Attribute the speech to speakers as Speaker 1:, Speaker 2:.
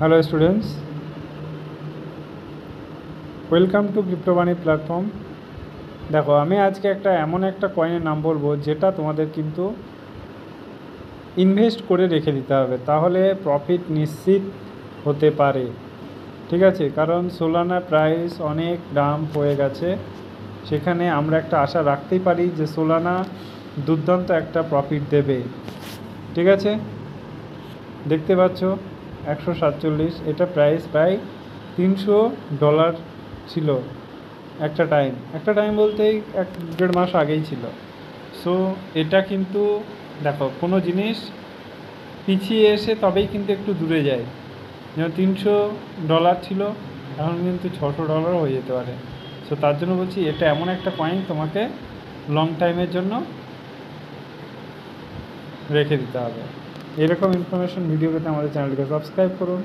Speaker 1: Hello students, welcome to Cryptobani platform. দেখো, আমি আজকে এমন একটা কয়েনের নাম বলবো যেটা তোমাদের কিন্তু ইনভেস্ট করে রেখে দিতে হবে, তাহলে প্রফিট নিশ্চিত হতে পারে। ঠিক আছে, কারণ সোলানা প্রাইস অনেক ডাম্প হয়ে গেছে, সেখানে আমরা একটা আশা রাখতেই পারি যে সোলানা দুর্দান্ত একটা প্রফিট দেবে। ঠিক আছে, দেখতে পাচ্ছ 147, এটা প্রাইস প্রায় $300 ছিল একটা টাইম বলতেই 1-1.5 মাস আগেই ছিল। সো এটা কিন্তু দেখো, কোনো জিনিস পিছিয়ে এসে তবেই কিন্তু একটু দূরে যায়। যেমন $300 ছিল, এখন কিন্তু $600 হয়ে যেতে পারে। সো তার জন্য বলছি, এটা এমন একটা কয়েন তোমাকে লং টাইমের জন্য রেখে দিতে হবে। এরকম ইনফরমেশন ভিডিও পেতে আমাদের চ্যানেলটিকে সাবস্ক্রাইব করুন।